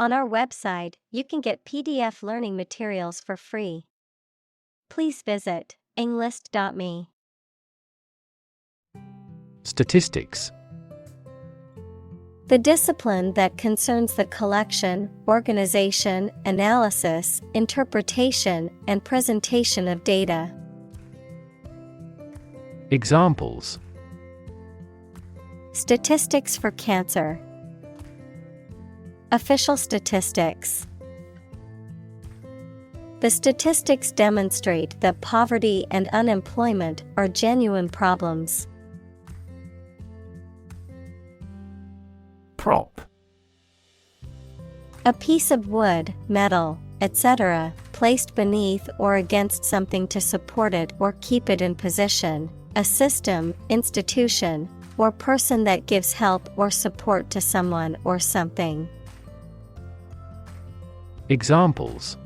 On our website, you can get PDF learning materials for free. Please visit englist.me. Statistics. The discipline that concerns the collection, organization, analysis, interpretation, and presentation of data. Examples: Statistics for cancer. Official statistics. The statistics demonstrate that poverty and unemployment are genuine problems. Prop. A piece of wood, metal, etc., placed beneath or against something to support it or keep it in position, a system, institution, or person that gives help or support to someone or something. Examples: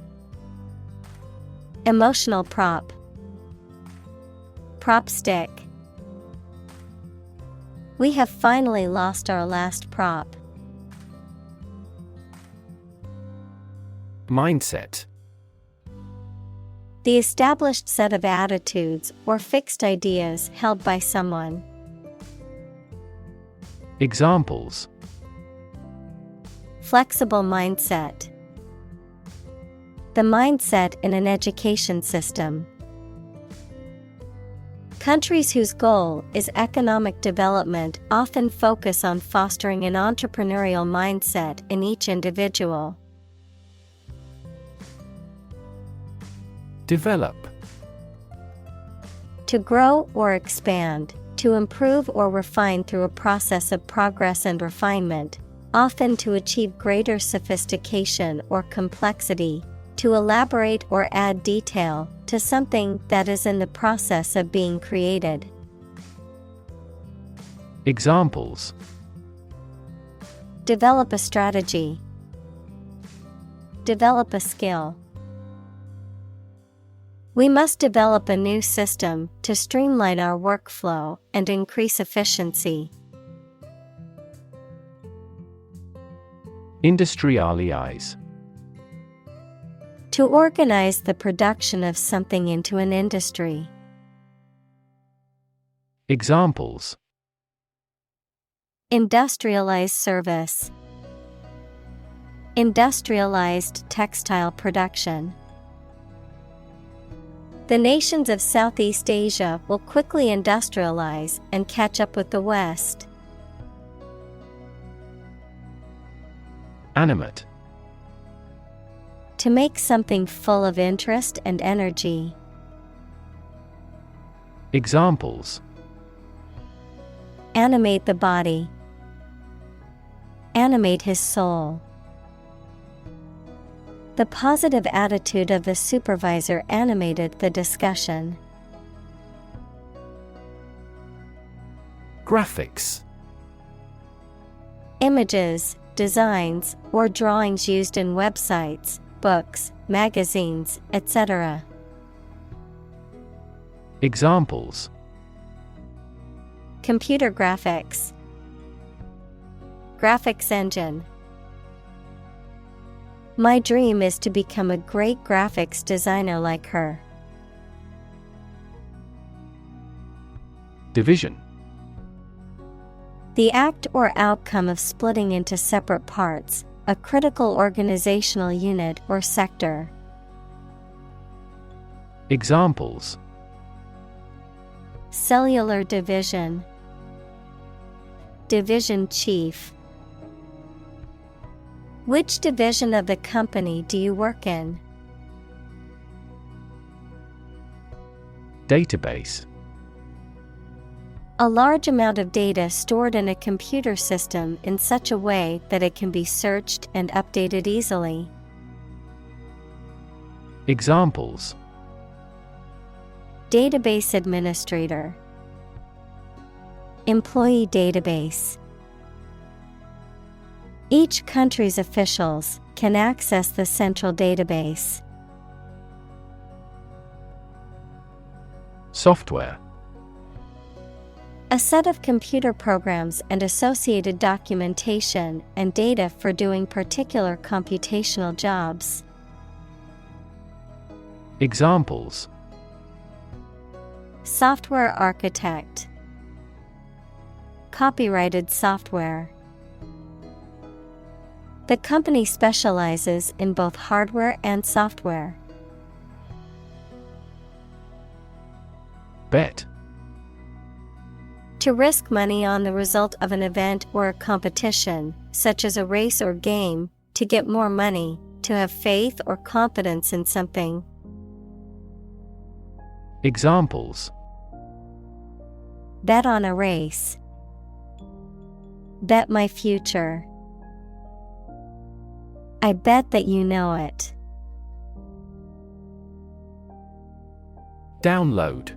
Emotional prop. Prop stick. We have finally lost our last prop. Mindset. The established set of attitudes or fixed ideas held by someone. Examples: Flexible mindset. The mindset in an education system. Countries whose goal is economic development often focus on fostering an entrepreneurial mindset in each individual. Develop. To grow or expand, to improve or refine through a process of progress and refinement, often to achieve greater sophistication or complexity, to elaborate or add detail to something that is in the process of being created. Examples: Develop a strategy. Develop a skill. We must develop a new system to streamline our workflow and increase efficiency. Industrialize. To organize the production of something into an industry. Examples: Industrialized service. Industrialized textile production. The nations of Southeast Asia will quickly industrialize and catch up with the West. Animate. To make something full of interest and energy. Examples: Animate the body. Animate his soul. The positive attitude of the supervisor animated the discussion. Graphics. Images, designs, or drawings used in websites, books, magazines, etc. Examples: Computer graphics. Graphics engine. My dream is to become a great graphics designer like her. Division. The act or outcome of splitting into separate parts, a critical organizational unit or sector. Examples: Cellular division. Division chief. Which division of the company do you work in? Database. A large amount of data stored in a computer system in such a way that it can be searched and updated easily. Examples: Database administrator. Employee database. Each country's officials can access the central database. Software. A set of computer programs and associated documentation and data for doing particular computational jobs. Examples: Software architect. Copyrighted software. The company specializes in both hardware and software. Bet. To risk money on the result of an event or a competition, such as a race or game, to get more money, to have faith or confidence in something. Examples: Bet on a race. Bet my future. I bet that you know it. Download.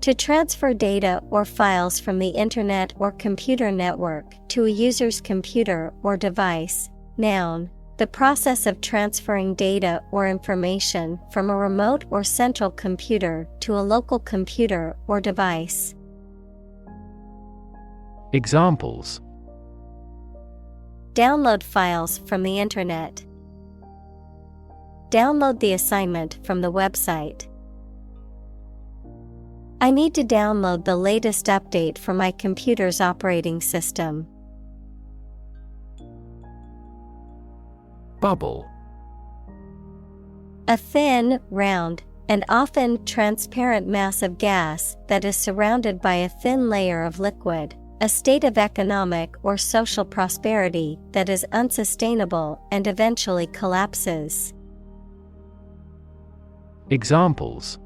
To transfer data or files from the internet or computer network to a user's computer or device. Noun. The process of transferring data or information from a remote or central computer to a local computer or device. Examples: Download files from the internet. Download the assignment from the website. I need to download the latest update for my computer's operating system. Bubble. A thin, round, and often transparent mass of gas that is surrounded by a thin layer of liquid, a state of economic or social prosperity that is unsustainable and eventually collapses. Examples: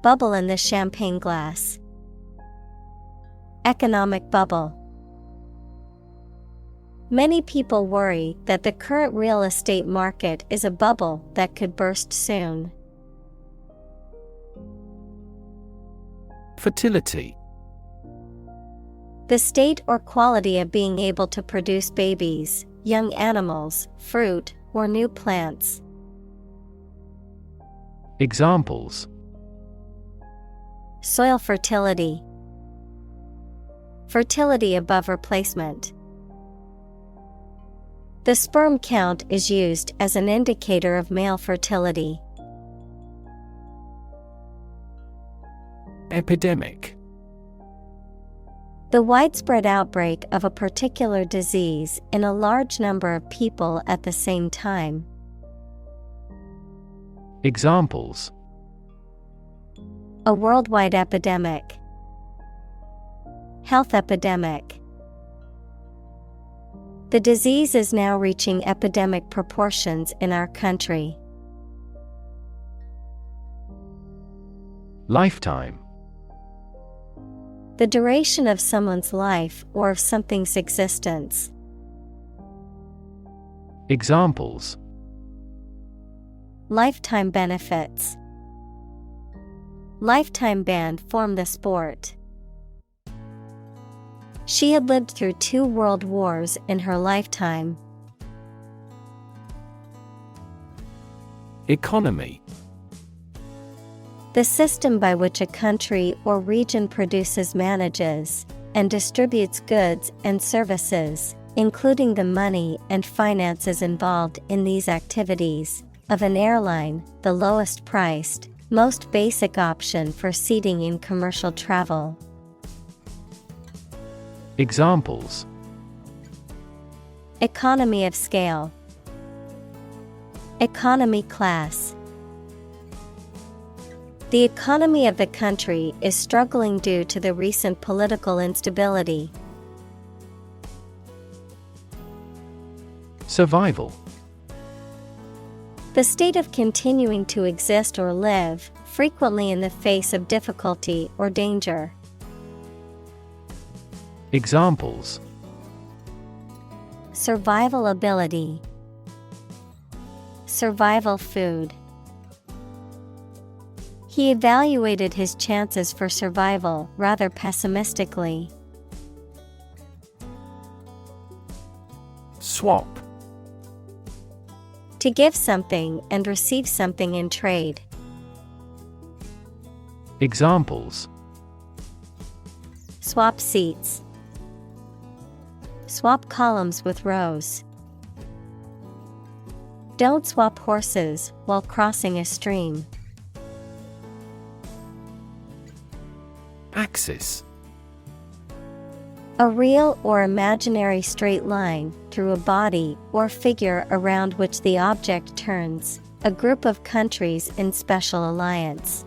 Bubble in the champagne glass. Economic bubble. Many people worry that the current real estate market is a bubble that could burst soon. Fertility. The state or quality of being able to produce babies, young animals, fruit, or new plants. Examples: Soil fertility. Fertility above replacement. The sperm count is used as an indicator of male fertility. Epidemic. The widespread outbreak of a particular disease in a large number of people at the same time. Examples: A worldwide epidemic. Health epidemic. The disease is now reaching epidemic proportions in our country. Lifetime. The duration of someone's life or of something's existence. Examples: Lifetime benefits. Lifetime ban from the sport. She had lived through 2 world wars in her lifetime. Economy. The system by which a country or region produces, manages, and distributes goods and services, including the money and finances involved in these activities, of an airline, the lowest priced, most basic option for seating in commercial travel. Examples: Economy of scale. Economy class. The economy of the country is struggling due to the recent political instability. Survival. The state of continuing to exist or live, frequently in the face of difficulty or danger. Examples: Survival ability. Survival food. He evaluated his chances for survival rather pessimistically. Swap. To give something and receive something in trade. Examples: Swap seats. Swap columns with rows. Don't swap horses while crossing a stream. Axis: A real or imaginary straight line through a body or figure around which the object turns, a group of countries in special alliance.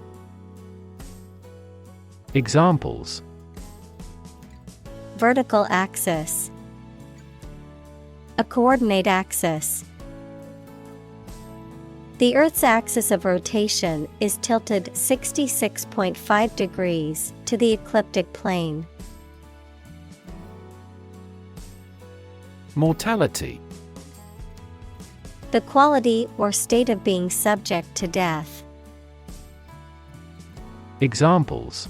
Examples: Vertical axis. A coordinate axis. The Earth's axis of rotation is tilted 66.5 degrees to the ecliptic plane. Mortality: The quality or state of being subject to death. Examples: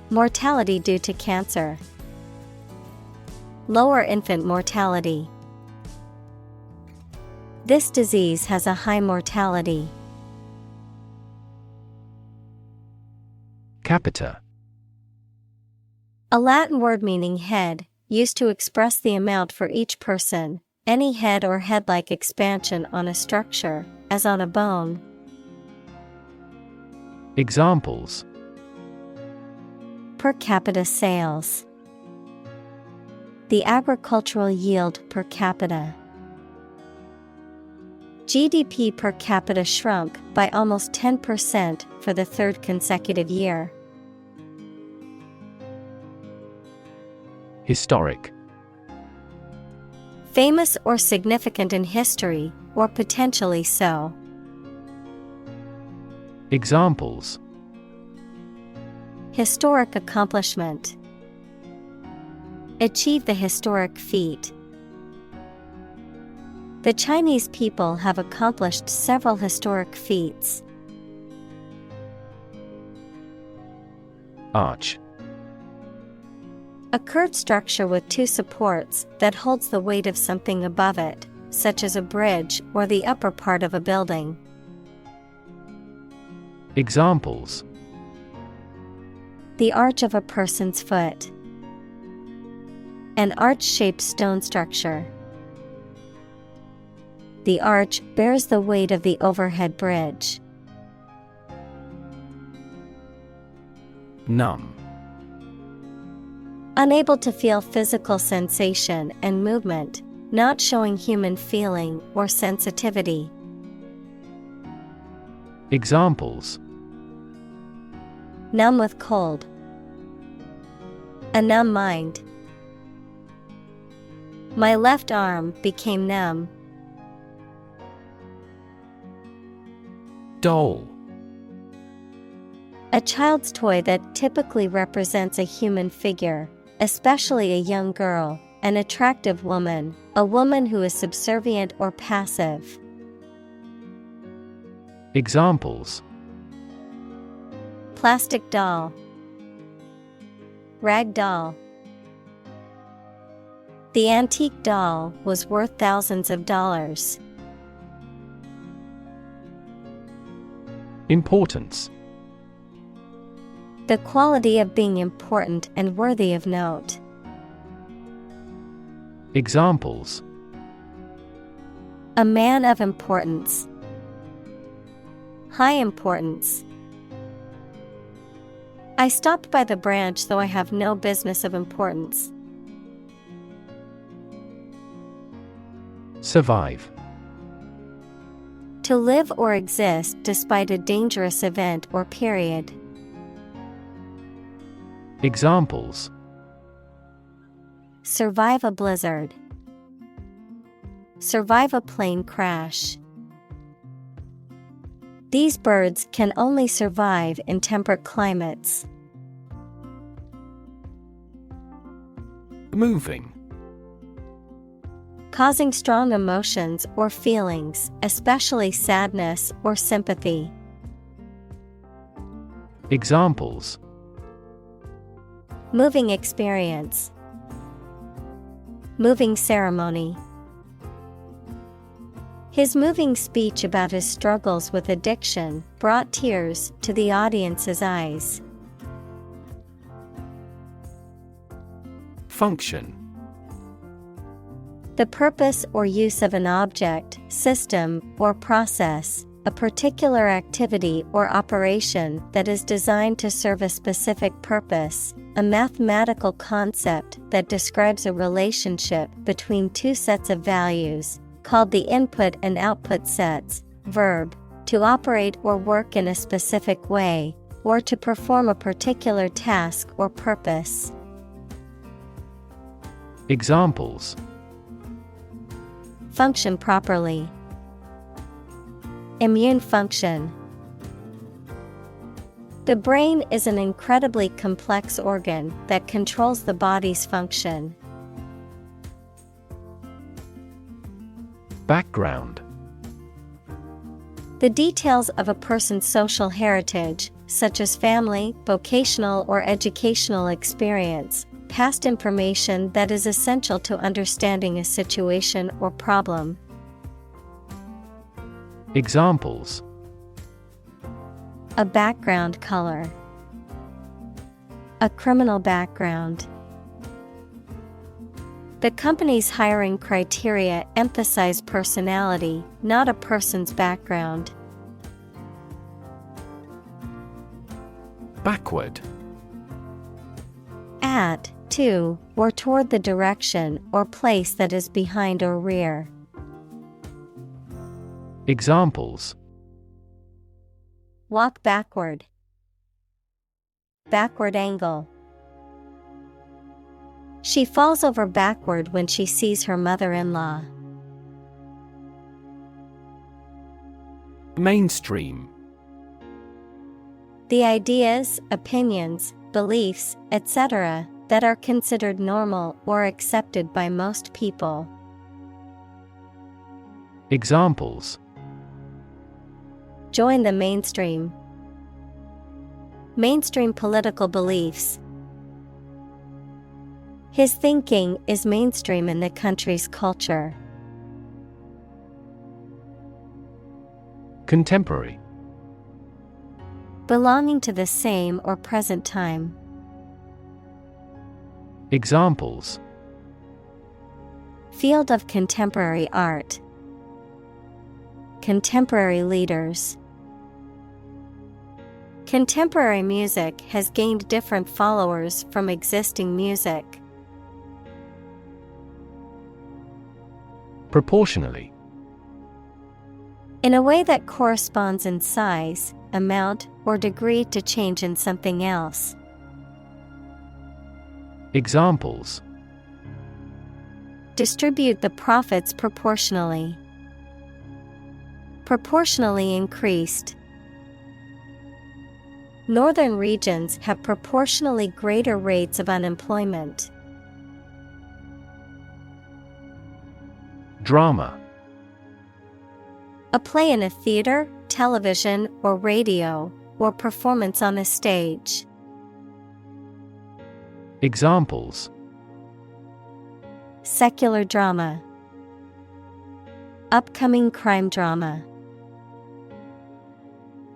Mortality due to cancer. Lower infant mortality. This disease has a high mortality. Capita: A Latin word meaning head, used to express the amount for each person, any head or head-like expansion on a structure, as on a bone. Examples: Per capita sales. The agricultural yield per capita. GDP per capita shrunk by almost 10% for the third consecutive year. Historic: Famous or significant in history, or potentially so. Examples: Historic accomplishment. Achieve the historic feat. The Chinese people have accomplished several historic feats. Arch: A curved structure with two supports that holds the weight of something above it, such as a bridge or the upper part of a building. Examples: The arch of a person's foot. An arch-shaped stone structure. The arch bears the weight of the overhead bridge. Numb: Unable to feel physical sensation and movement, not showing human feeling or sensitivity. Examples: Numb with cold. A numb mind. My left arm became numb. Doll: A child's toy that typically represents a human figure, especially a young girl, an attractive woman, a woman who is subservient or passive. Examples: Plastic doll. Rag doll. The antique doll was worth thousands of dollars. Importance: The quality of being important and worthy of note. Examples: A man of importance. High importance. I stopped by the branch though I have no business of importance. Survive: To live or exist despite a dangerous event or period. Examples: Survive a blizzard. Survive a plane crash. These birds can only survive in temperate climates. Moving: Causing strong emotions or feelings, especially sadness or sympathy. Examples: Moving experience. Moving ceremony. His moving speech about his struggles with addiction brought tears to the audience's eyes. Function. The purpose or use of an object, system, or process, a particular activity or operation that is designed to serve a specific purpose, a mathematical concept that describes a relationship between two sets of values, called the input and output sets. Verb, to operate or work in a specific way, or to perform a particular task or purpose. Examples. Function properly. Immune function. The brain is an incredibly complex organ that controls the body's function. Background. The details of a person's social heritage, such as family, vocational or educational experience, past information that is essential to understanding a situation or problem. Examples. A background color. A criminal background. The company's hiring criteria emphasize personality, not a person's background. Backward. At, to, or toward the direction or place that is behind or rear. Examples. Walk backward. Backward angle. She falls over backward when she sees her mother-in-law. Mainstream. The ideas, opinions, beliefs, etc., that are considered normal or accepted by most people. Examples. Join the mainstream. Mainstream political beliefs. His thinking is mainstream in the country's culture. Contemporary. Belonging to the same or present time. Examples. Field of contemporary art. Contemporary leaders. Contemporary music has gained different followers from existing music. Proportionally. In a way that corresponds in size, amount, or degree to change in something else. Examples. Distribute the profits proportionally. Proportionally increased. Northern regions have proportionally greater rates of unemployment. Drama. A play in a theater, television, or radio, or performance on a stage. Examples. Secular drama. Upcoming crime drama.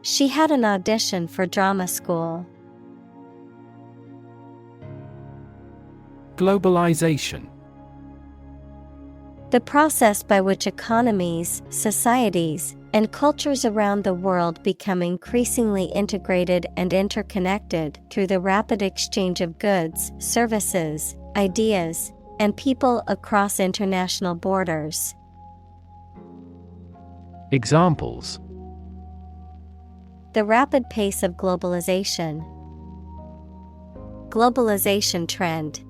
She had an audition for drama school. Globalization. The process by which economies, societies, and cultures around the world become increasingly integrated and interconnected through the rapid exchange of goods, services, ideas, and people across international borders. Examples. The rapid pace of globalization. Globalization trend.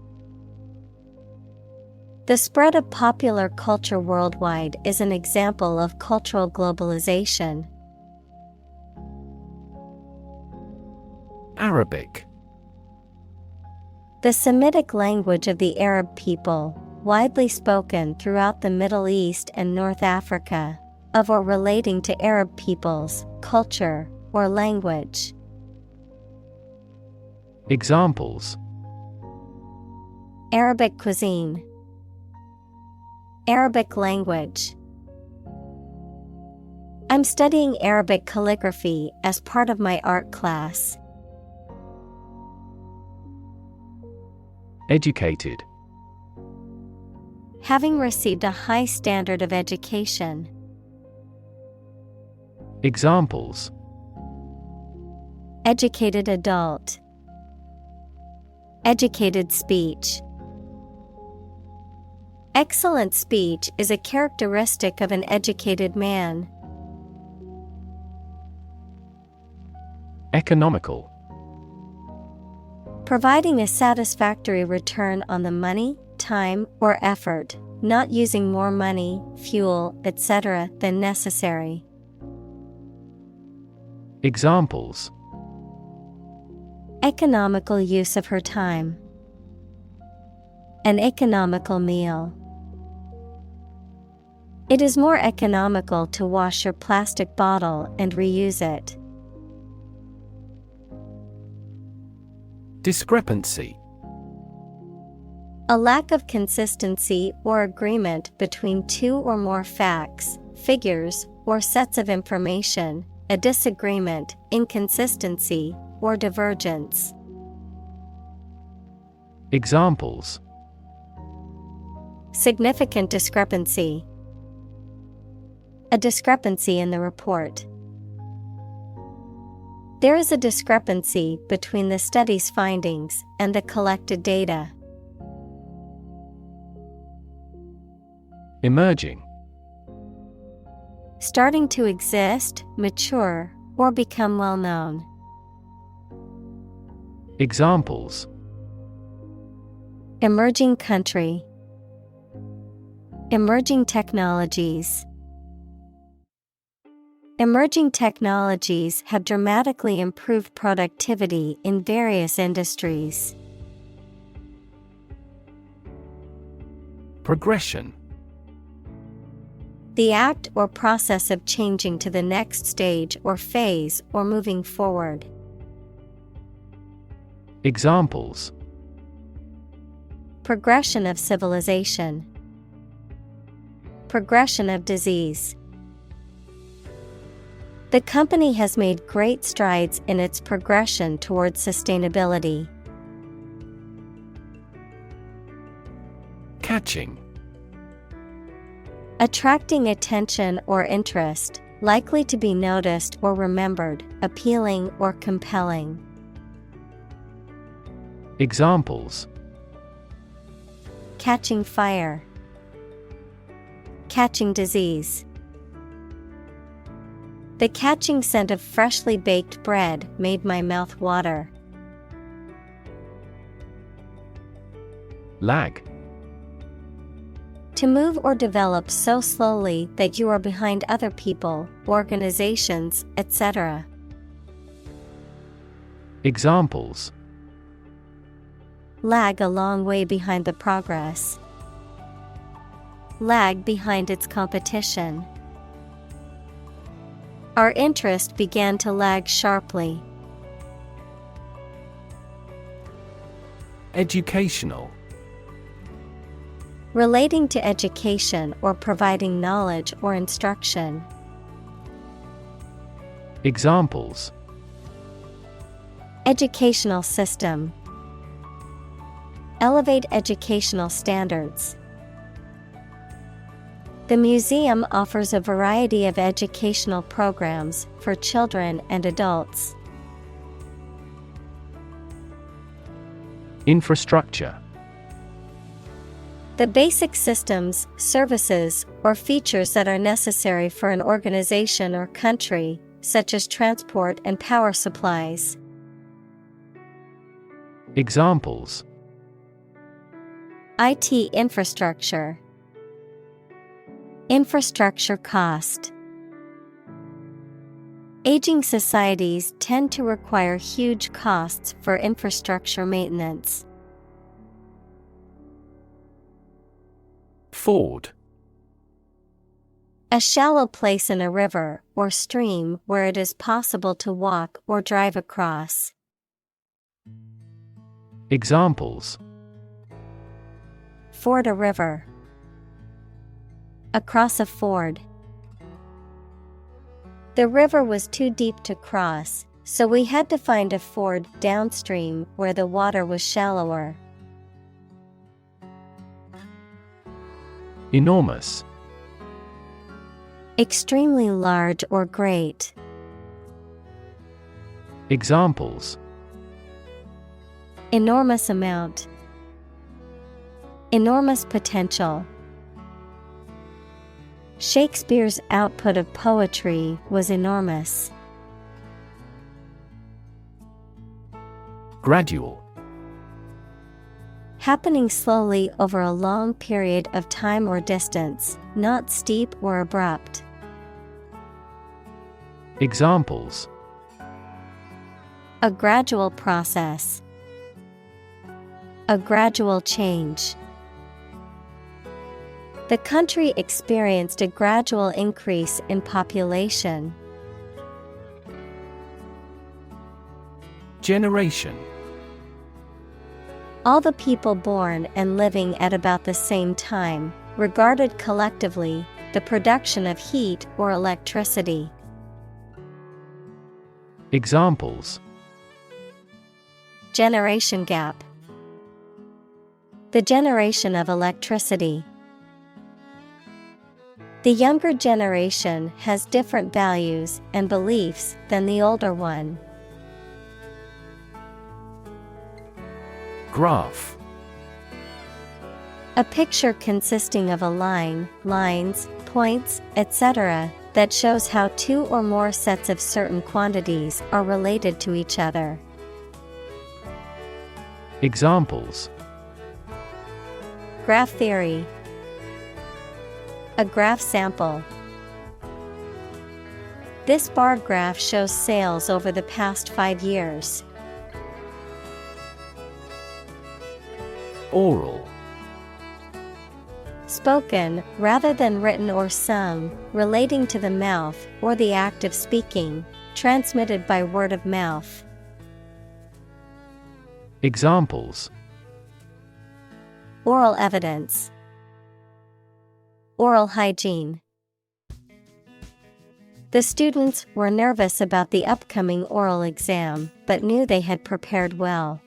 The spread of popular culture worldwide is an example of cultural globalization. Arabic. The Semitic language of the Arab people, widely spoken throughout the Middle East and North Africa, of or relating to Arab peoples, culture, or language. Examples. Arabic cuisine. Arabic language. I'm studying Arabic calligraphy as part of my art class. Educated. Having received a high standard of education. Examples: Educated adult. Educated speech. Excellent speech is a characteristic of an educated man. Economical. Providing a satisfactory return on the money, time, or effort, not using more money, fuel, etc. than necessary. Examples: Economical use of her time. An economical meal. It is more economical to wash your plastic bottle and reuse it. Discrepancy. A lack of consistency or agreement between two or more facts, figures, or sets of information, a disagreement, inconsistency, or divergence. Examples: Significant discrepancy. A discrepancy in the report. There is a discrepancy between the study's findings and the collected data. Emerging. Starting to exist, mature, or become well known. Examples: Emerging country. Emerging technologies. Emerging technologies have dramatically improved productivity in various industries. Progression. The act or process of changing to the next stage or phase or moving forward. Examples: Progression of civilization. Progression of disease. The company has made great strides in its progression towards sustainability. Catching. Attracting attention or interest, likely to be noticed or remembered, appealing or compelling. Examples: Catching fire. Catching disease. The catching scent of freshly baked bread made my mouth water. Lag. To move or develop so slowly that you are behind other people, organizations, etc. Examples: Lag a long way behind the progress. Lag behind its competition. Our interest began to lag sharply. Educational. Relating to education or providing knowledge or instruction. Examples: Educational system. Elevate educational standards. The museum offers a variety of educational programs for children and adults. Infrastructure. The basic systems, services, or features that are necessary for an organization or country, such as transport and power supplies. Examples: IT infrastructure. Infrastructure cost. Aging societies tend to require huge costs for infrastructure maintenance. Ford. A shallow place in a river or stream where it is possible to walk or drive across. Examples: Ford a river. Across a ford. The river was too deep to cross, so we had to find a ford downstream where the water was shallower. Enormous. Extremely large or great. Examples: Enormous amount. Enormous potential. Shakespeare's output of poetry was enormous. Gradual. Happening slowly over a long period of time or distance, not steep or abrupt. Examples: A gradual process. A gradual change. The country experienced a gradual increase in population. Generation. All the people born and living at about the same time, regarded collectively, the production of heat or electricity. Examples: Generation gap. The generation of electricity. The younger generation has different values and beliefs than the older one. Graph. A picture consisting of a line, lines, points, etc., that shows how two or more sets of certain quantities are related to each other. Examples: Graph theory. A graph sample. This bar graph shows sales over the past 5 years. Oral. Spoken, rather than written or sung, relating to the mouth or the act of speaking, transmitted by word of mouth. Examples: Oral evidence. Oral hygiene. The students were nervous about the upcoming oral exam, but knew they had prepared well.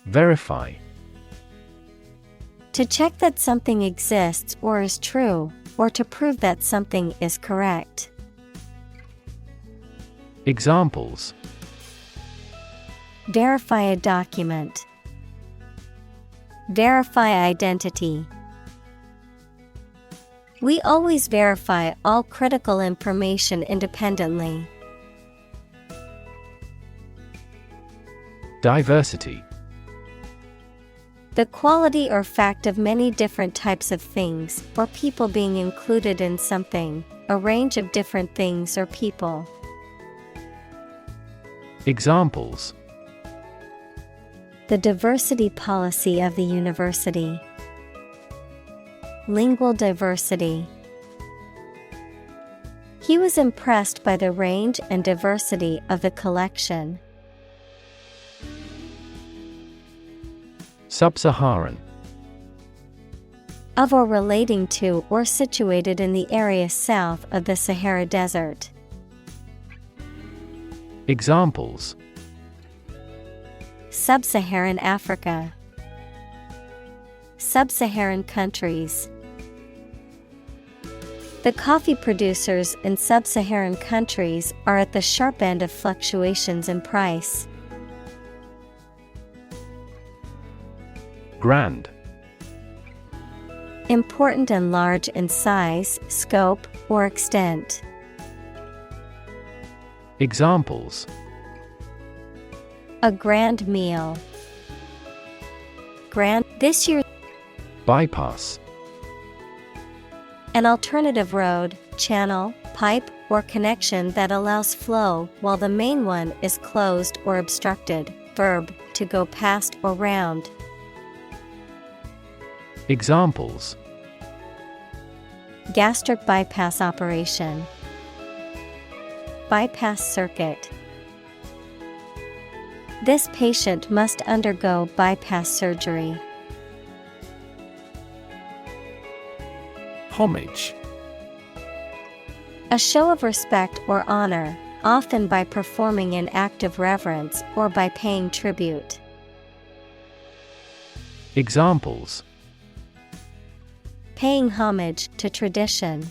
Verify. To check that something exists or is true, or to prove that something is correct. Examples: Verify a document. Verify identity. We always verify all critical information independently. Diversity. The quality or fact of many different types of things or people being included in something, a range of different things or people. Examples: The diversity policy of the university. Lingual diversity. He was impressed by the range and diversity of the collection. Sub-Saharan. Of or relating to or situated in the area south of the Sahara Desert. Examples: Sub-Saharan Africa. Sub-Saharan countries. The coffee producers in sub-Saharan countries are at the sharp end of fluctuations in price. Grand. Important and large in size, scope, or extent. Examples: A grand meal. Grand this year. Bypass. An alternative road, channel, pipe, or connection that allows flow while the main one is closed or obstructed. Verb, to go past or round. Examples: Gastric bypass operation. Bypass circuit. This patient must undergo bypass surgery. Homage. A show of respect or honor, often by performing an act of reverence or by paying tribute. Examples: Paying homage to tradition.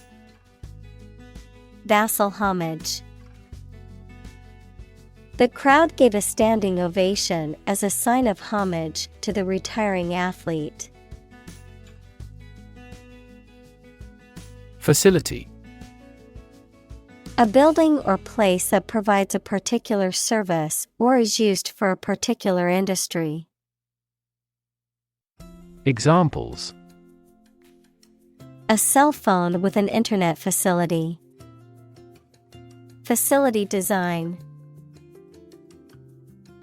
Vassal homage. The crowd gave a standing ovation as a sign of homage to the retiring athlete. Facility: A building or place that provides a particular service or is used for a particular industry. Examples: A cell phone with an internet facility. Facility design.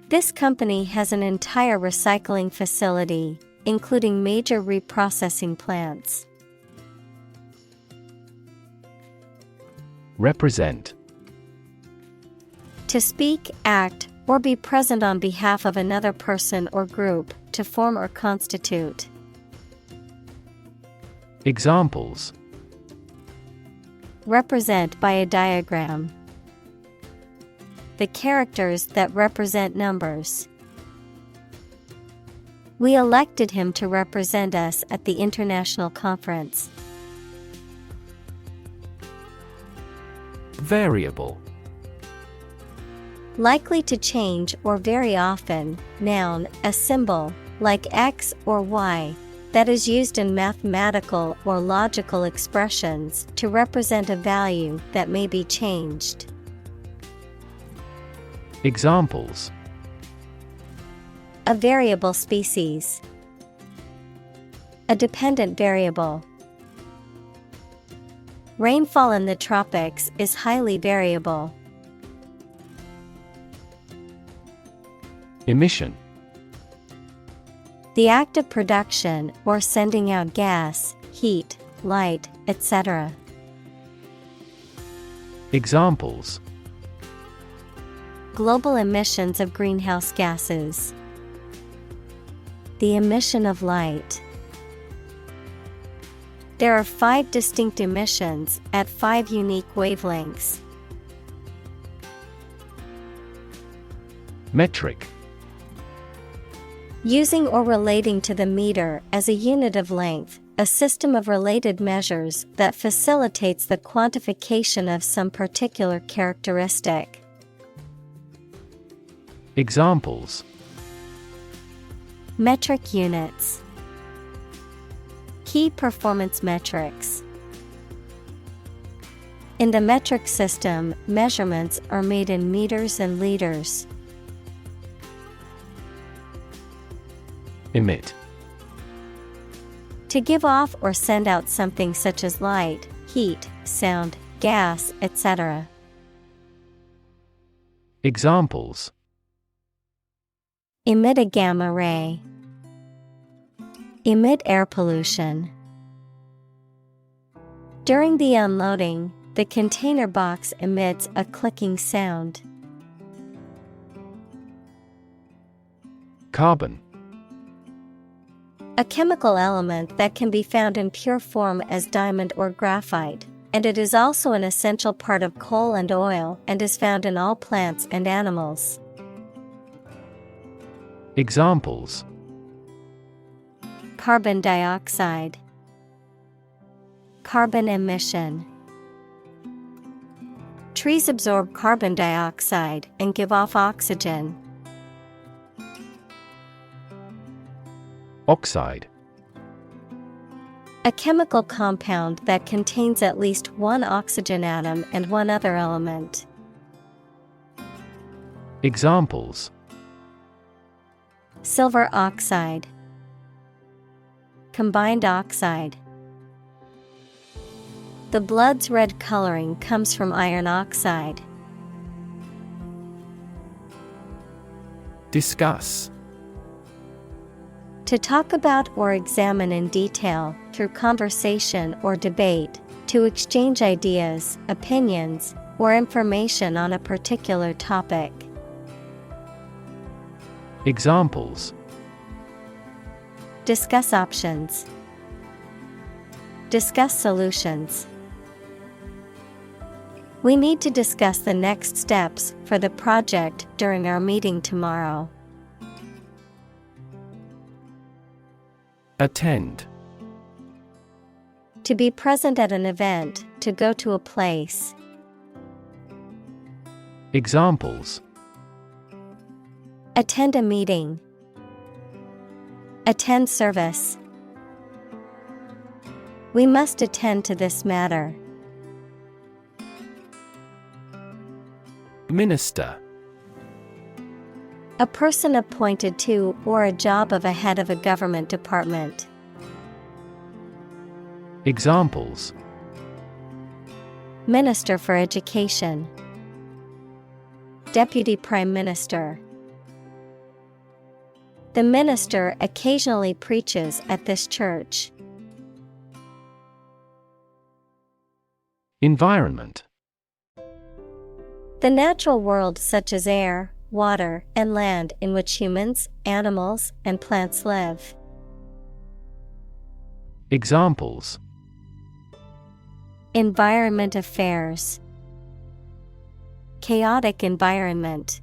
This company has an entire recycling facility, including major reprocessing plants. Represent: To speak, act, or be present on behalf of another person or group, to form or constitute. Examples: Represent by a diagram. The characters that represent numbers. We elected him to represent us at the international conference. Variable: Likely to change or very often, noun, a symbol, like X or Y, that is used in mathematical or logical expressions to represent a value that may be changed. Examples: A variable species. A dependent variable. Rainfall in the tropics is highly variable. Emission: The act of production or sending out gas, heat, light, etc. Examples: Global emissions of greenhouse gases. The emission of light. There are 5 distinct emissions at 5 unique wavelengths. Metric: Using or relating to the meter as a unit of length, a system of related measures that facilitates the quantification of some particular characteristic. Examples: Metric units. Key performance metrics. In the metric system, measurements are made in meters and liters. Emit: To give off or send out something such as light, heat, sound, gas, etc. Examples: Emit a gamma ray. Emit air pollution. During the unloading, the container box emits a clicking sound. Carbon: A chemical element that can be found in pure form as diamond or graphite, and it is also an essential part of coal and oil and is found in all plants and animals. Examples: Carbon dioxide. Carbon emission. Trees absorb carbon dioxide and give off oxygen. Oxide: A chemical compound that contains at least one oxygen atom and one other element. Examples: Silver oxide. Combined oxide. The blood's red coloring comes from iron oxide. Discuss: To talk about or examine in detail, through conversation or debate, to exchange ideas, opinions, or information on a particular topic. Examples: Discuss options. Discuss solutions. We need to discuss the next steps for the project during our meeting tomorrow. Attend. To be present at an event, to go to a place. Examples: Attend a meeting. Attend service. We must attend to this matter. Minister. A person appointed to or a job of a head of a government department. Examples: Minister for Education. Deputy Prime Minister. The minister occasionally preaches at this church. Environment. The natural world such as air, water, and land in which humans, animals, and plants live. Examples: Environment affairs. Chaotic environment.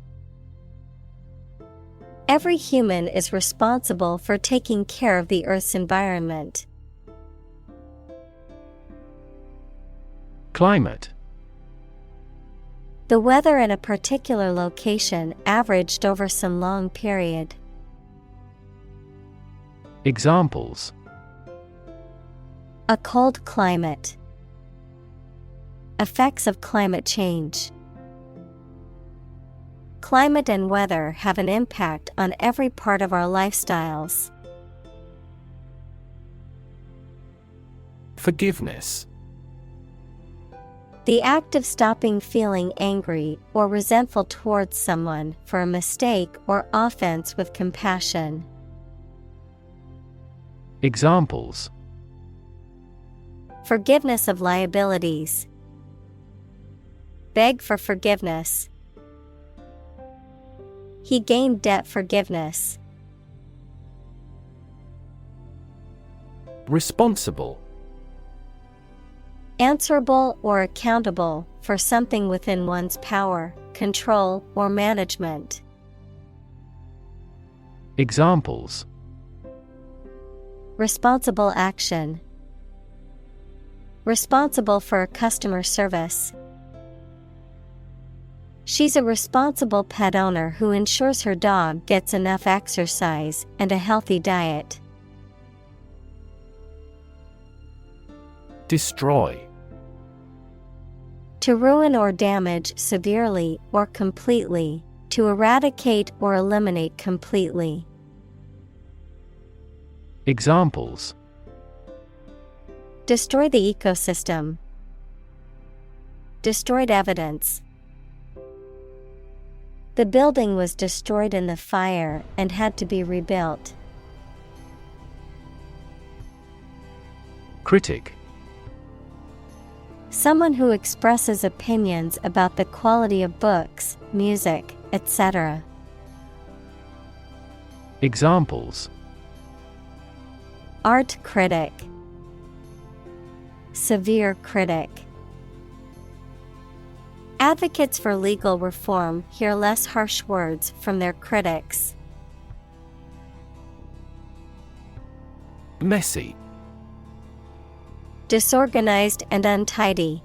Every human is responsible for taking care of the Earth's environment. Climate. The weather in a particular location averaged over some long period. Examples: A cold climate. Effects of climate change. Climate and weather have an impact on every part of our lifestyles. Forgiveness. The act of stopping feeling angry or resentful towards someone for a mistake or offense with compassion. Examples: Forgiveness of liabilities. Beg for forgiveness. He gained debt forgiveness. Responsible. Answerable or accountable for something within one's power, control, or management. Examples: Responsible action. Responsible for customer service. She's a responsible pet owner who ensures her dog gets enough exercise and a healthy diet. Destroy. To ruin or damage severely or completely, to eradicate or eliminate completely. Examples: Destroy the ecosystem. Destroyed evidence. The building was destroyed in the fire and had to be rebuilt. Critic. Someone who expresses opinions about the quality of books, music, etc. Examples: Art critic. Severe critic. Advocates for legal reform hear less harsh words from their critics. Messy. Disorganized and untidy.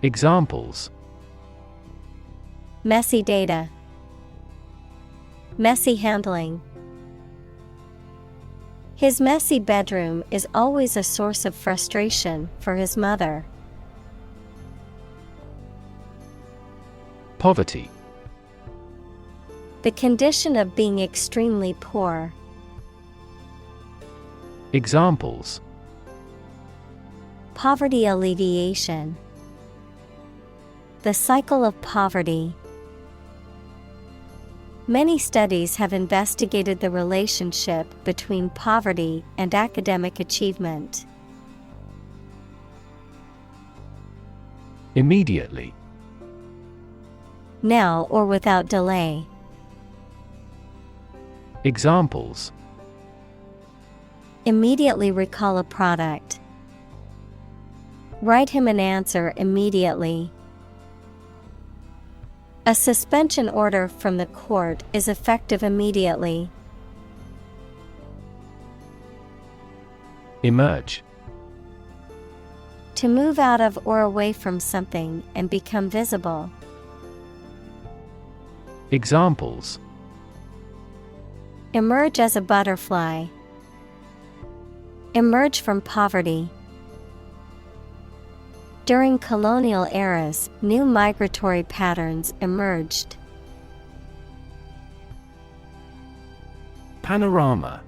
Examples: Messy data. Messy handling. His messy bedroom is always a source of frustration for his mother. Poverty. The condition of being extremely poor. Examples: Poverty alleviation. The cycle of poverty. Many studies have investigated the relationship between poverty and academic achievement. Immediately. Now or without delay. Examples: Immediately recall a product. Write him an answer immediately. A suspension order from the court is effective immediately. Emerge. To move out of or away from something and become visible. Examples: Emerge as a butterfly. Emerge from poverty. During colonial eras, new migratory patterns emerged. Panorama.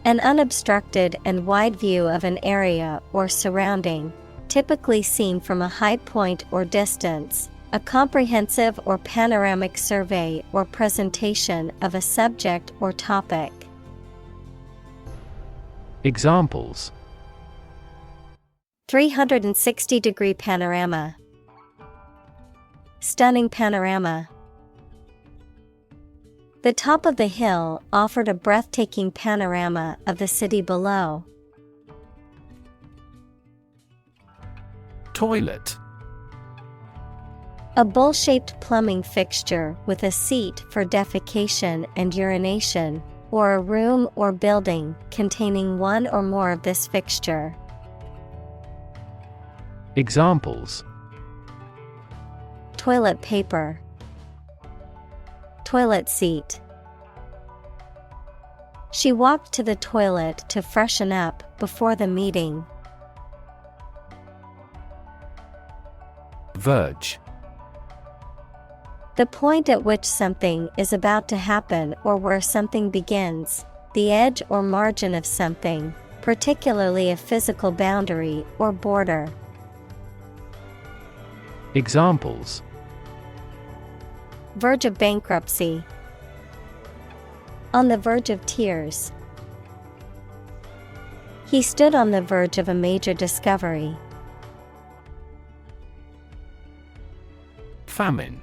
An unobstructed and wide view of an area or surrounding, typically seen from a high point or distance, a comprehensive or panoramic survey or presentation of a subject or topic. Examples: 360-degree panorama. Stunning panorama. The top of the hill offered a breathtaking panorama of the city below. Toilet. A bowl-shaped plumbing fixture with a seat for defecation and urination, or a room or building containing one or more of this fixture. Examples: Toilet paper. Toilet seat. She walked to the toilet to freshen up before the meeting. Verge. The point at which something is about to happen or where something begins, the edge or margin of something, particularly a physical boundary or border. Examples: Verge of bankruptcy. On the verge of tears. He stood on the verge of a major discovery. Famine.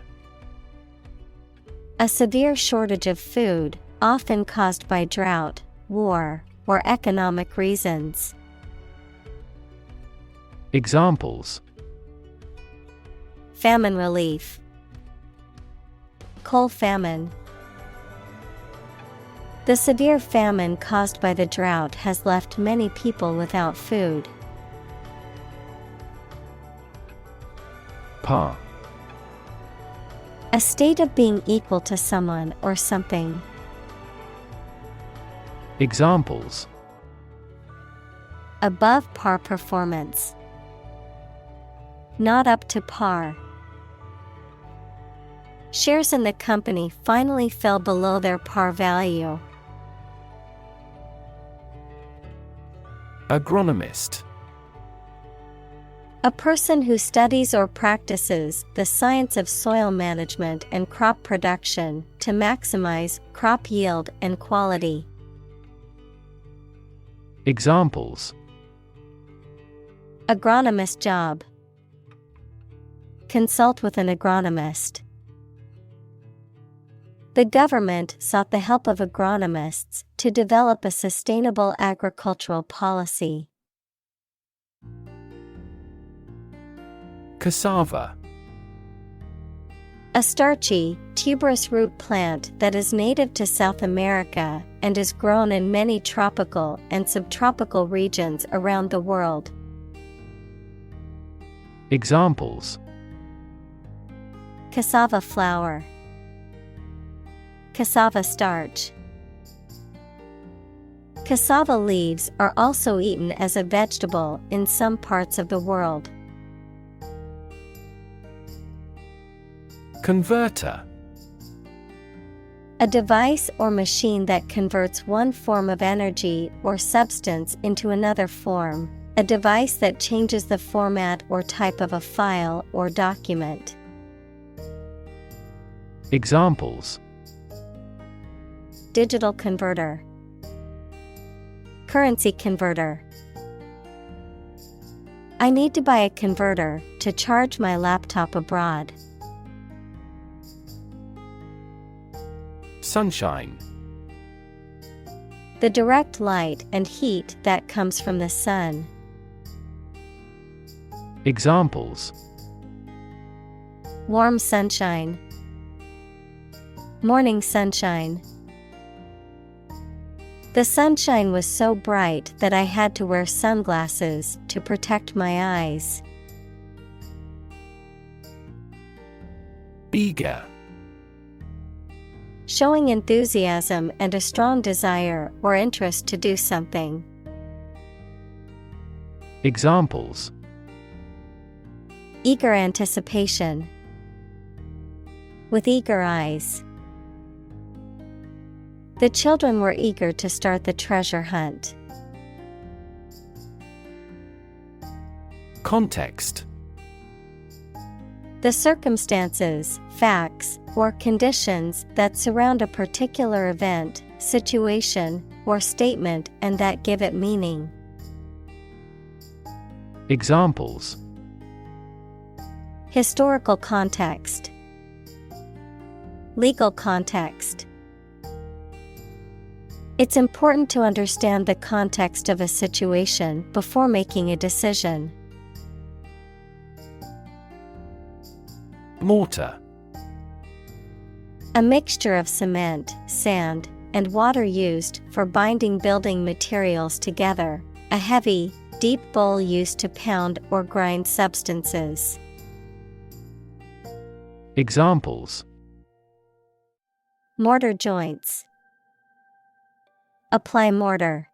A severe shortage of food, often caused by drought, war, or economic reasons. Examples: Famine relief. Coal famine. The severe famine caused by the drought has left many people without food. Par. A state of being equal to someone or something. Examples: Above par performance. Not up to par. Shares in the company finally fell below their par value. Agronomist. A person who studies or practices the science of soil management and crop production to maximize crop yield and quality. Examples: Agronomist job. Consult with an agronomist. The government sought the help of agronomists to develop a sustainable agricultural policy. Cassava. A starchy, tuberous root plant that is native to South America and is grown in many tropical and subtropical regions around the world. Examples: Cassava flour. Cassava starch. Cassava leaves are also eaten as a vegetable in some parts of the world. Converter. A device or machine that converts one form of energy or substance into another form, a device that changes the format or type of a file or document. Examples: Digital converter. Currency converter. I need to buy a converter to charge my laptop abroad. Sunshine. The direct light and heat that comes from the sun. Examples: warm sunshine, morning sunshine. The sunshine was so bright that I had to wear sunglasses to protect my eyes. Eager. Showing enthusiasm and a strong desire or interest to do something. Examples: eager anticipation, with eager eyes. The children were eager to start the treasure hunt. Context: the circumstances, facts, or conditions that surround a particular event, situation, or statement and that give it meaning. Examples: historical context, legal context. It's important to understand the context of a situation before making a decision. Mortar. A mixture of cement, sand, and water used for binding building materials together, a heavy, deep bowl used to pound or grind substances. Examples: mortar joints, apply mortar.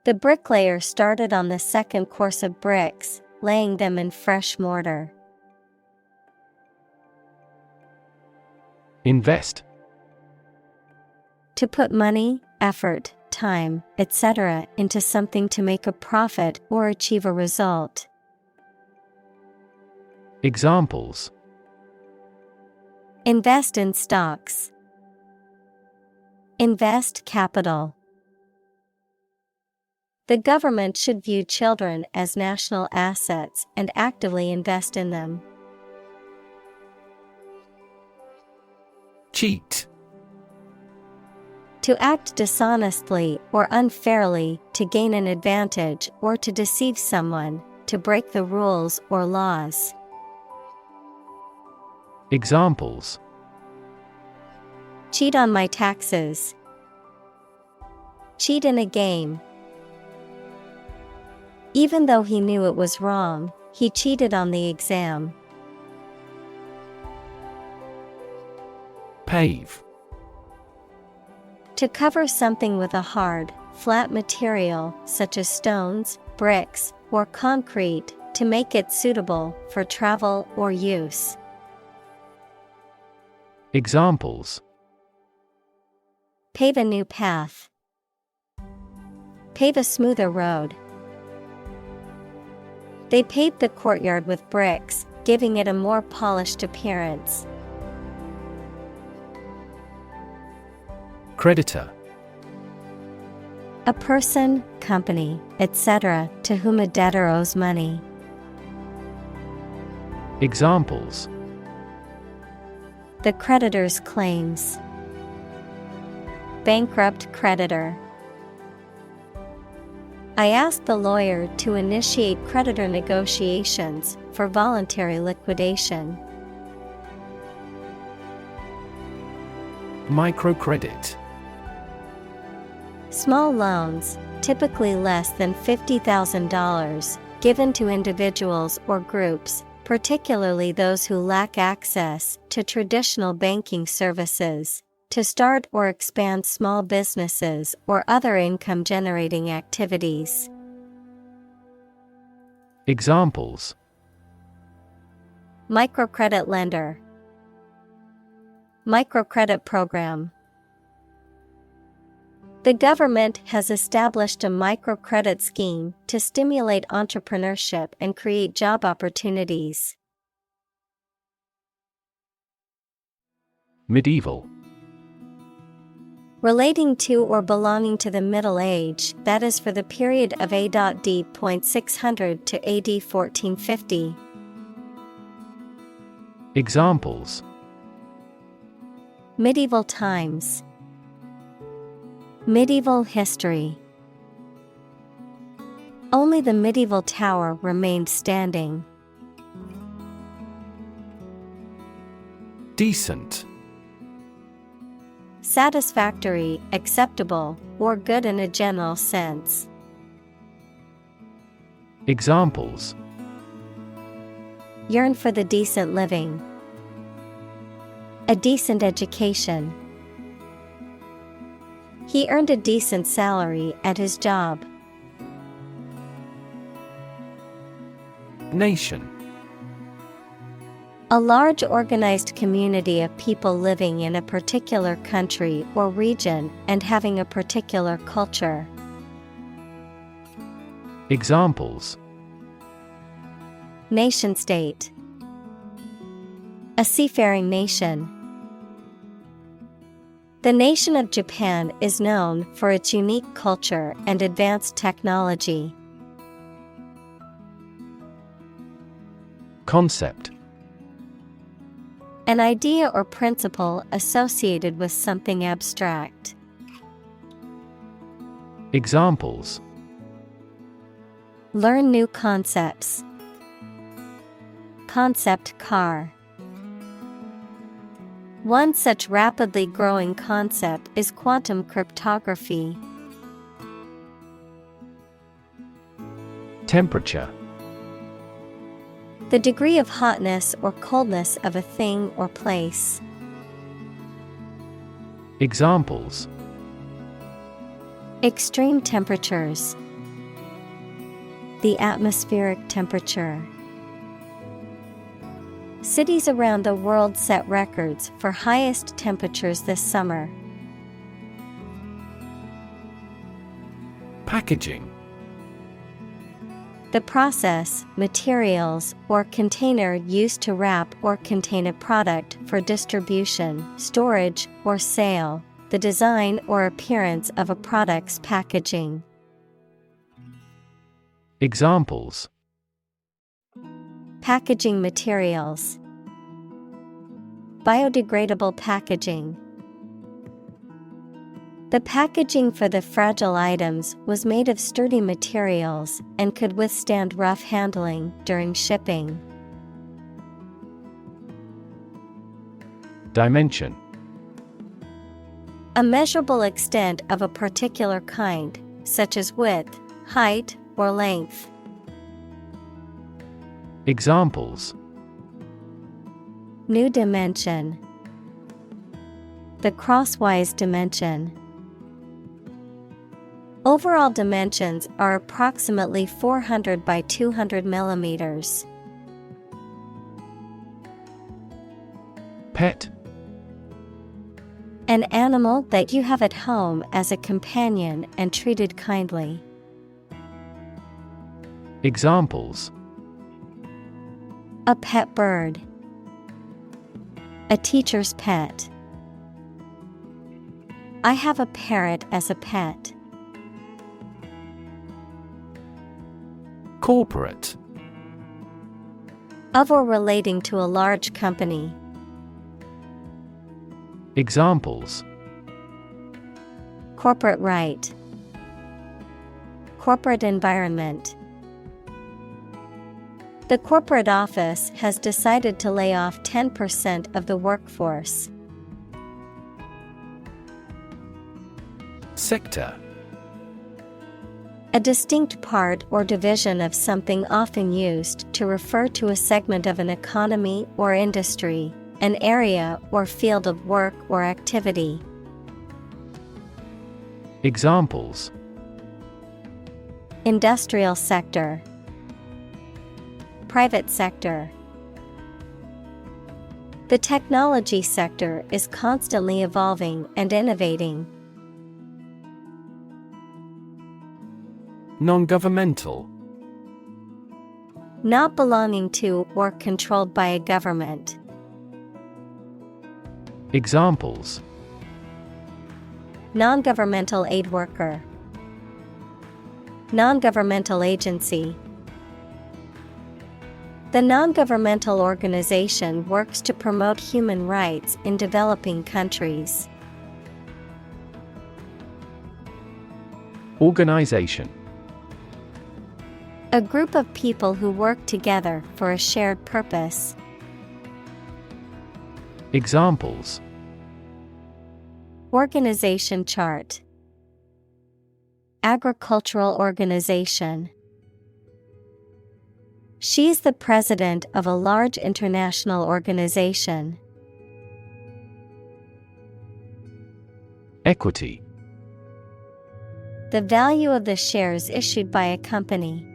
The bricklayer started on the second course of bricks, laying them in fresh mortar. Invest. To put money, effort, time, etc. into something to make a profit or achieve a result. Examples: invest in stocks, invest capital. The government should view children as national assets and actively invest in them. Cheat. To act dishonestly or unfairly to gain an advantage or to deceive someone, to break the rules or laws. Examples: cheat on my taxes, cheat in a game. Even though he knew it was wrong, he cheated on the exam. Pave. To cover something with a hard, flat material such as stones, bricks, or concrete, to make it suitable for travel or use. Examples: pave a new path, pave a smoother road. They paved the courtyard with bricks, giving it a more polished appearance. Creditor. A person, company, etc., to whom a debtor owes money. Examples: the creditor's claims, bankrupt creditor. I asked the lawyer to initiate creditor negotiations for voluntary liquidation. Microcredit. Small loans, typically less than $50,000, given to individuals or groups, particularly those who lack access to traditional banking services, to start or expand small businesses or other income-generating activities. Examples: microcredit lender, microcredit program. The government has established a microcredit scheme to stimulate entrepreneurship and create job opportunities. Medieval. Relating to or belonging to the Middle Age, that is for the period of A.D. 600 to AD 1450. Examples: medieval times, medieval history. Only the medieval tower remained standing. Decent. Satisfactory, acceptable, or good in a general sense. Examples: Yearn for the decent living. A decent education. He earned a decent salary at his job. Nation. A large organized community of people living in a particular country or region and having a particular culture. Examples: Nation-state. A seafaring nation. The nation of Japan is known for its unique culture and advanced technology. Concept. An idea or principle associated with something abstract. Examples: Learn new concepts. Concept car. One such rapidly growing concept is quantum cryptography. Temperature. The degree of hotness or coldness of a thing or place. Examples: Extreme temperatures. The atmospheric temperature. Cities around the world set records for highest temperatures this summer. Packaging. The process, materials, or container used to wrap or contain a product for distribution, storage, or sale. The design or appearance of a product's packaging. Examples: Packaging materials. Biodegradable packaging. The packaging for the fragile items was made of sturdy materials and could withstand rough handling during shipping. Dimension. A measurable extent of a particular kind, such as width, height, or length. Examples: New dimension. The crosswise dimension. Overall dimensions are approximately 400 by 200 millimeters. Pet. An animal that you have at home as a companion and treated kindly. Examples: A pet bird. A teacher's pet. I have a parrot as a pet. Corporate. Of or relating to a large company. Examples: Corporate right. Corporate environment. The corporate office has decided to lay off 10% of the workforce. Sector. A distinct part or division of something often used to refer to a segment of an economy or industry, an area or field of work or activity. Examples: Industrial sector. Private sector. The technology sector is constantly evolving and innovating. Non-governmental. Not belonging to or controlled by a government. Examples: Non-governmental aid worker. Non-governmental agency. The non-governmental organization works to promote human rights in developing countries. Organization. A group of people who work together for a shared purpose. Examples: Organization chart. Agricultural organization. She is the president of a large international organization. Equity. The value of the shares issued by a company.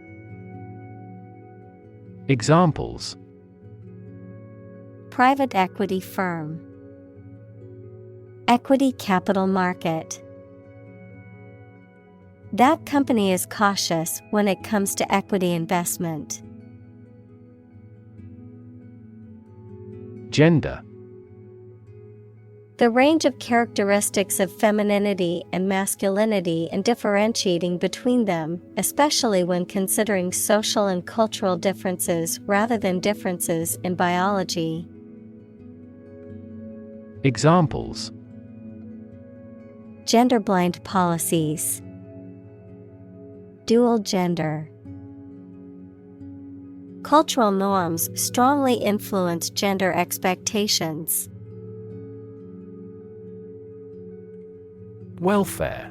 Examples: Private equity firm. Equity capital market. That company is cautious when it comes to equity investment. Gender. The range of characteristics of femininity and masculinity and differentiating between them, especially when considering social and cultural differences rather than differences in biology. Examples: Gender-blind policies. Dual gender. Cultural norms strongly influence gender expectations. Welfare.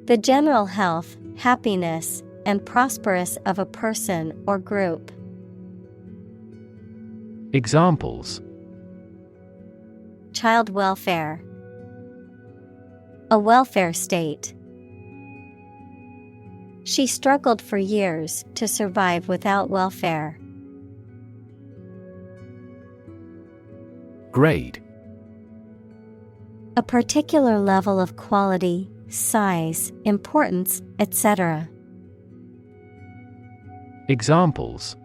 The general health, happiness, and prosperous of a person or group. Examples: Child welfare. A welfare state. She struggled for years to survive without welfare. Grade. A particular level of quality, size, importance, etc. Examples: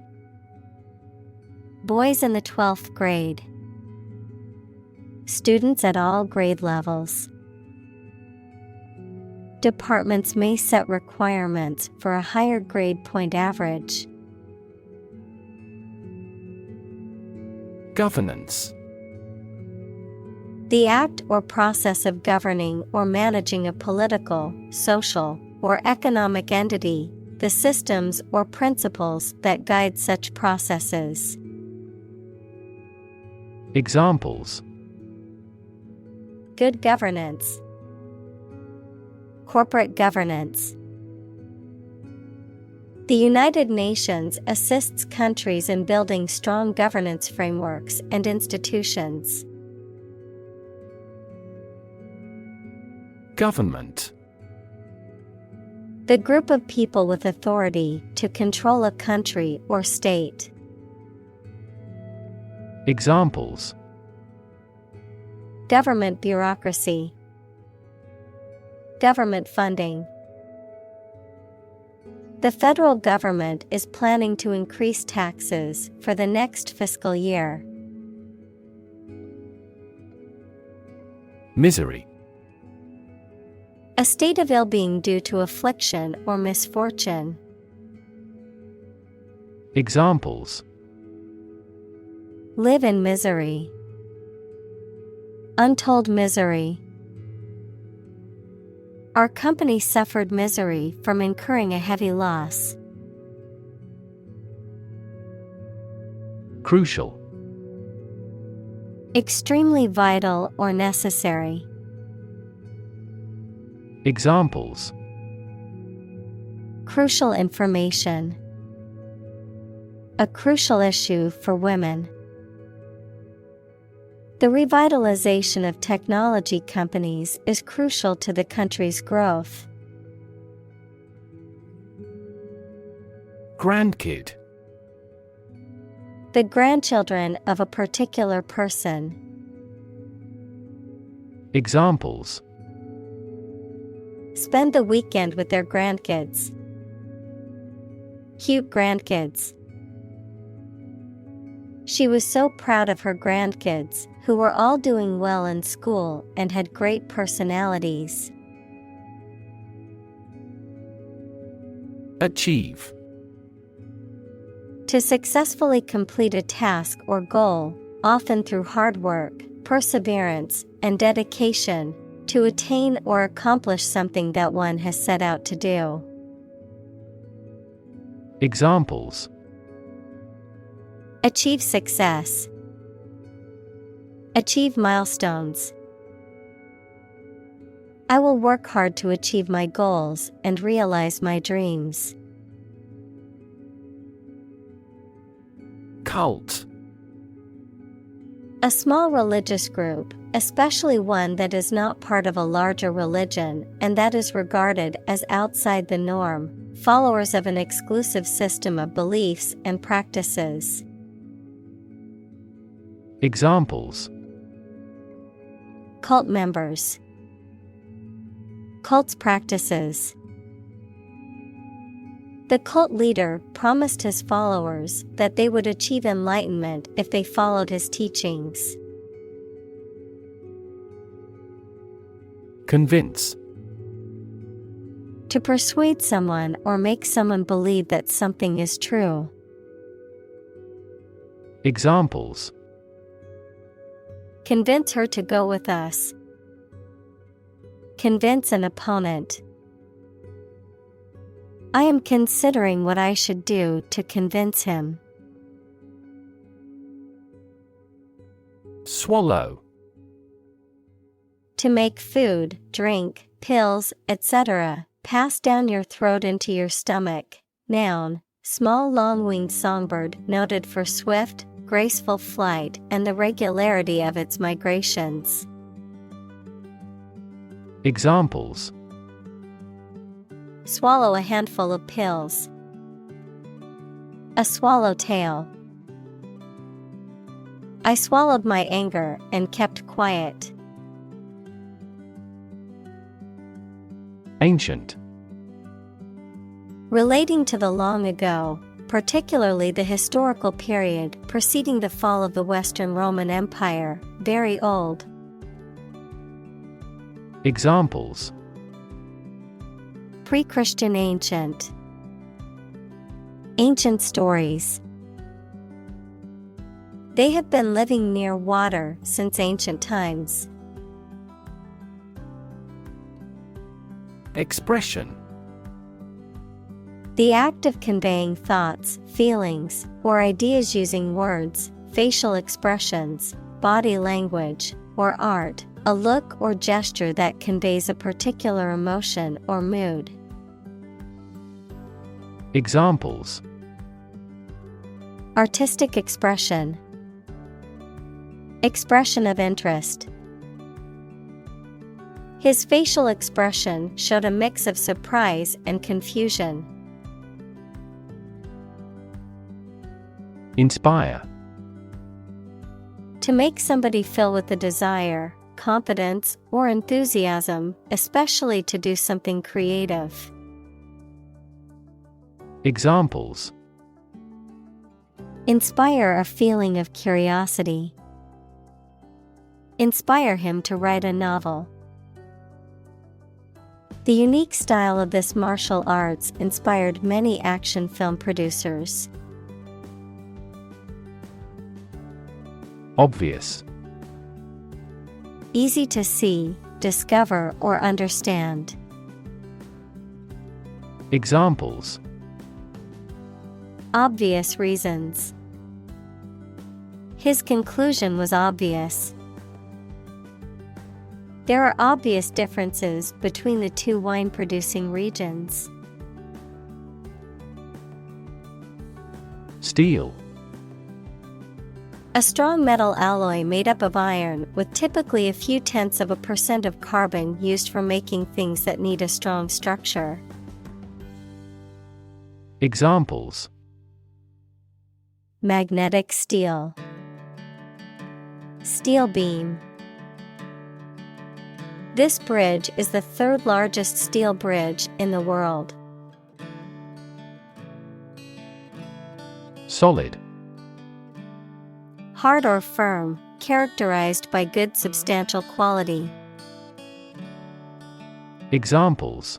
Boys in the 12th grade. Students at all grade levels. Departments may set requirements for a higher grade point average. Governance. The act or process of governing or managing a political, social, or economic entity, the systems or principles that guide such processes. Examples: Good governance. Corporate governance. The United Nations assists countries in building strong governance frameworks and institutions. Government. The group of people with authority to control a country or state. Examples: Government bureaucracy. Government funding. The federal government is planning to increase taxes for the next fiscal year. Misery. A state of ill-being due to affliction or misfortune. Examples: Live in misery. Untold misery. Our company suffered misery from incurring a heavy loss. Crucial. Extremely vital or necessary. Examples: Crucial information. A crucial issue for women. The revitalization of technology companies is crucial to the country's growth. Grandkid. The grandchildren of a particular person. Examples: Spend the weekend with their grandkids. Cute grandkids. She was so proud of her grandkids, who were all doing well in school and had great personalities. Achieve. To successfully complete a task or goal, often through hard work, perseverance, and dedication, to attain or accomplish something that one has set out to do. Examples: Achieve success. Achieve milestones. I will work hard to achieve my goals and realize my dreams. Cult. A small religious group, especially one that is not part of a larger religion and that is regarded as outside the norm, followers of an exclusive system of beliefs and practices. Examples: Cult members. Cult's practices. The cult leader promised his followers that they would achieve enlightenment if they followed his teachings. Convince. To persuade someone or make someone believe that something is true. Examples: Convince her to go with us. Convince an opponent. I am considering what I should do to convince him. Swallow. To make food, drink, pills, etc., pass down your throat into your stomach. Noun, small long-winged songbird noted for swift, graceful flight and the regularity of its migrations. Examples: Swallow a handful of pills. A swallowtail. I swallowed my anger and kept quiet. Ancient. Relating to the long ago, particularly the historical period preceding the fall of the Western Roman Empire, very old. Examples: Pre-Christian ancient. Ancient stories. They have been living near water since ancient times. Expression. The act of conveying thoughts, feelings, or ideas using words, facial expressions, body language, or art, a look or gesture that conveys a particular emotion or mood. Examples: Artistic expression. Expression of interest. His facial expression showed a mix of surprise and confusion. Inspire. To make somebody feel with a desire, confidence, or enthusiasm, especially to do something creative. Examples: Inspire a feeling of curiosity. Inspire him to write a novel. The unique style of this martial arts inspired many action film producers. Obvious. Easy to see, discover, or understand. Examples: Obvious reasons. His conclusion was obvious. There are obvious differences between the two wine-producing regions. Steel. A strong metal alloy made up of iron with typically a few tenths of a % of carbon used for making things that need a strong structure. Examples: Magnetic steel. Steel beam. This bridge is the third largest steel bridge in the world. Solid. Hard or firm, characterized by good substantial quality. Examples: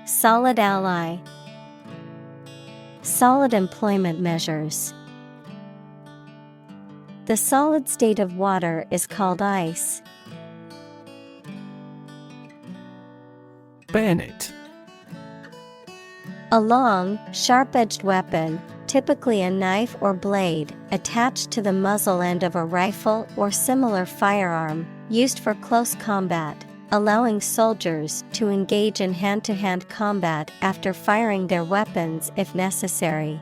Solid ally. Solid employment measures. The solid state of water is called ice. Bayonet. A long, sharp-edged weapon, typically a knife or blade, attached to the muzzle end of a rifle or similar firearm, used for close combat, allowing soldiers to engage in hand-to-hand combat after firing their weapons if necessary.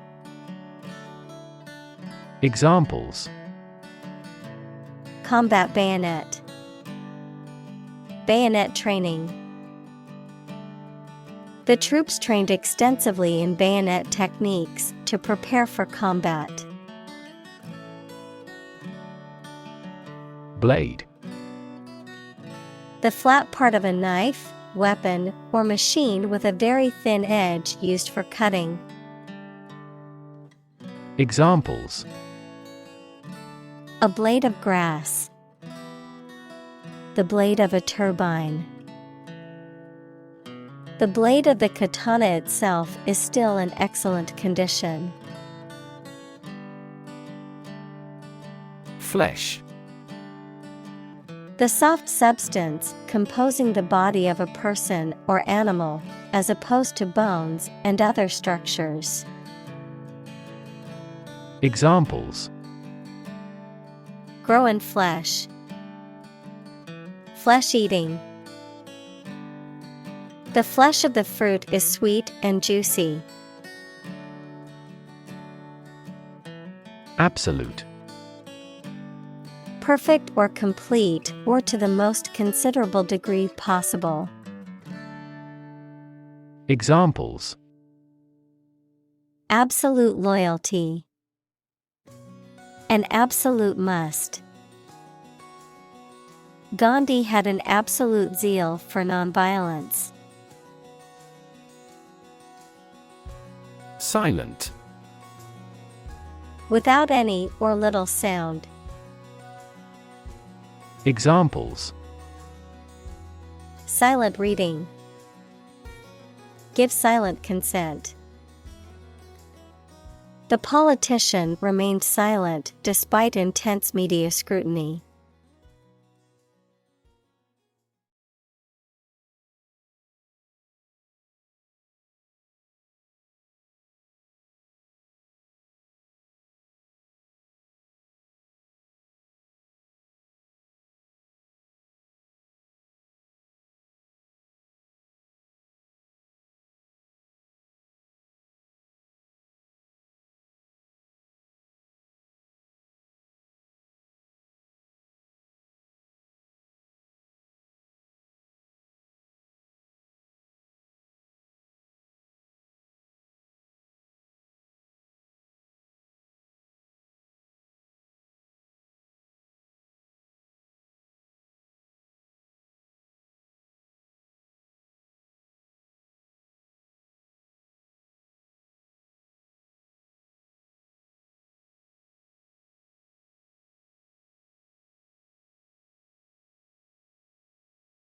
Examples: Combat bayonet. Bayonet training. The troops trained extensively in bayonet techniques to prepare for combat. Blade. The flat part of a knife, weapon, or machine with a very thin edge used for cutting. Examples: A blade of grass. The blade of a turbine. The blade of the katana itself is still in excellent condition. Flesh. The soft substance composing the body of a person or animal, as opposed to bones and other structures. Examples: Grow in flesh. Flesh eating. The flesh of the fruit is sweet and juicy. Absolute. Perfect or complete, or to the most considerable degree possible. Examples: Absolute loyalty. An absolute must. Gandhi had an absolute zeal for nonviolence. Silent. Without any or little sound. Examples: Silent reading. Give silent consent. The politician remained silent despite intense media scrutiny.